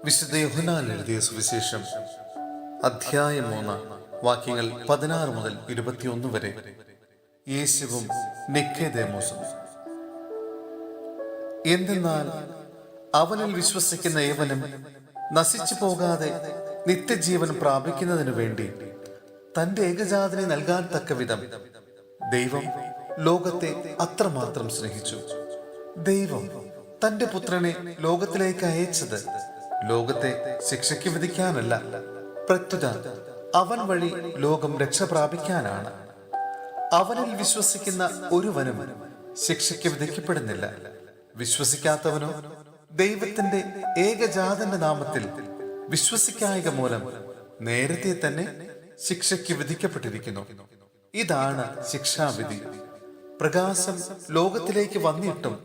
വിശുദ്ധ യോഹന്നാൻ എഴുതിയ സുവിശേഷം അധ്യായം 3 വാക്യങ്ങൾ 16 മുതൽ 21 വരെ. യേശുവും നിക്കോദേമോസും. എന്തെന്നാൽ അവനിൽ വിശ്വസിക്കുന്ന ഏവനും നശിച്ചു പോകാതെ നിത്യജീവൻ പ്രാപിക്കുന്നതിനു വേണ്ടി തന്റെ ഏകജാതനെ നൽകാൻ തക്കവിധം ദൈവം ലോകത്തെ അത്രമാത്രം സ്നേഹിച്ചു. ദൈവം തന്റെ പുത്രനെ ലോകത്തിലേക്ക് അയച്ചത് ലോകത്തെ ശിക്ഷയ്ക്ക് വിധിക്കാനല്ല, പ്രത്യുത അവൻ വഴി ലോകം രക്ഷ പ്രാപിക്കാനാണ്. അവനിൽ വിശ്വസിക്കുന്ന ഒരുവനും ശിക്ഷയ്ക്ക് വിധിക്കപ്പെടുന്നില്ല. വിശ്വസിക്കാത്തവനോ ദൈവത്തിന്റെ ഏകജാതന്റെ നാമത്തിൽ വിശ്വസിക്കായക മൂലം നേരത്തെ തന്നെ ശിക്ഷയ്ക്ക് വിധിക്കപ്പെട്ടിരിക്കുന്നു. ഇതാണ് ശിക്ഷാവിധി. പ്രകാശം ലോകത്തിലേക്ക് വന്നിട്ടും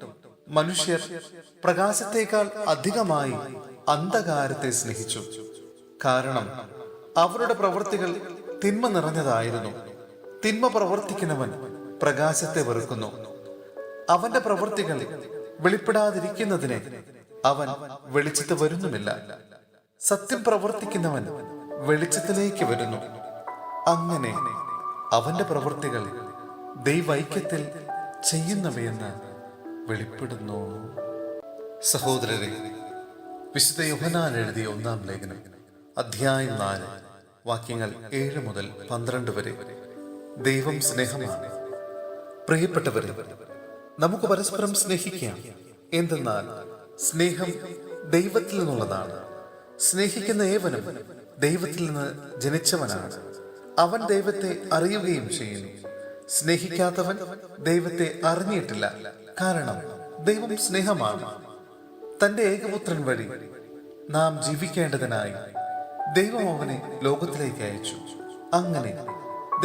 മനുഷ്യർ പ്രകാശത്തേക്കാൾ അധികമായി അന്ധകാരത്തെ സ്നേഹിച്ചു. കാരണം അവരുടെ പ്രവൃത്തികൾ തിന്മ നിറഞ്ഞതായിരുന്നു. തിന്മ പ്രവർത്തിക്കുന്നവൻ പ്രകാശത്തെ വെറുക്കുന്നു. അവന്റെ പ്രവൃത്തികൾ വെളിപ്പെടാതിരിക്കുന്നതിനെ അവൻ വെളിച്ചത്ത് വരുന്നുമില്ല. സത്യം പ്രവർത്തിക്കുന്നവൻ വെളിച്ചത്തിലേക്ക് വരുന്നു. അങ്ങനെ അവന്റെ പ്രവൃത്തികൾ ദൈവൈക്യത്തിൽ ചെയ്യുന്നവയെന്ന് വെളിപ്പെടുന്നു. സഹോദരരെ, വിശുദ്ധ യോഹന്നാൻ എഴുതിയ 1-ാം ലേഖനം അധ്യായം 4 വാക്യങ്ങൾ 7 മുതൽ 12 വരെ. ദൈവം സ്നേഹമാണ്. പ്രിയപ്പെട്ടവരെ, നമുക്ക് പരസ്പരം സ്നേഹിക്കാം. എന്തെന്നാൽ സ്നേഹം ദൈവത്തിൽ നിന്നുള്ളതാണ്. സ്നേഹിക്കുന്ന ഏവനും ദൈവത്തിൽ നിന്ന് ജനിച്ചവനാണ്. അവൻ ദൈവത്തെ അറിയുകയും ചെയ്യുന്നു. സ്നേഹിക്കാത്തവൻ ദൈവത്തെ അറിഞ്ഞിട്ടില്ല, കാരണം ദൈവം സ്നേഹമാണ്. തന്റെ ഏകപുത്രൻ വഴി നാം ജീവിക്കേണ്ടതിനായി ദൈവം അവനെ ലോകത്തിലേക്ക് അയച്ചു. അങ്ങനെ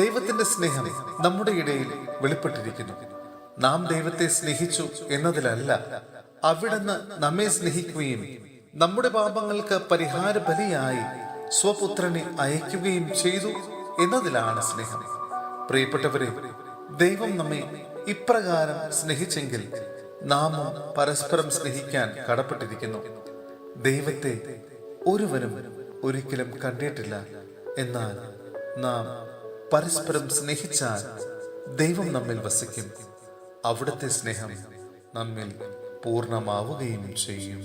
ദൈവത്തിന്റെ സ്നേഹം നമ്മുടെ ഇടയിൽ വെളിപ്പെട്ടിരിക്കുന്നു. നാം ദൈവത്തെ സ്നേഹിച്ചു എന്നതിലല്ല, അവിടുന്ന് നമ്മെ സ്നേഹിക്കുകയും നമ്മുടെ പാപങ്ങൾക്ക് പരിഹാര ബലിയായി സ്വപുത്രനെ അയക്കുകയും ചെയ്തു എന്നതിലാണ് സ്നേഹം. പ്രിയപ്പെട്ടവരെ, ദൈവം നമ്മെ ഇപ്രകാരം സ്നേഹിച്ചെങ്കിൽ നാമും പരസ്പരം സ്നേഹിക്കാൻ കടപ്പെട്ടിരിക്കുന്നു. ദൈവത്തെ ഒരുവനും ഒരിക്കലും കണ്ടിട്ടില്ല. എന്നാൽ നാം പരസ്പരം സ്നേഹിച്ചാൽ ദൈവം നമ്മിൽ വസിക്കും. അവിടുത്തെ സ്നേഹം നമ്മിൽ പൂർണ്ണമാവുകയും ചെയ്യും.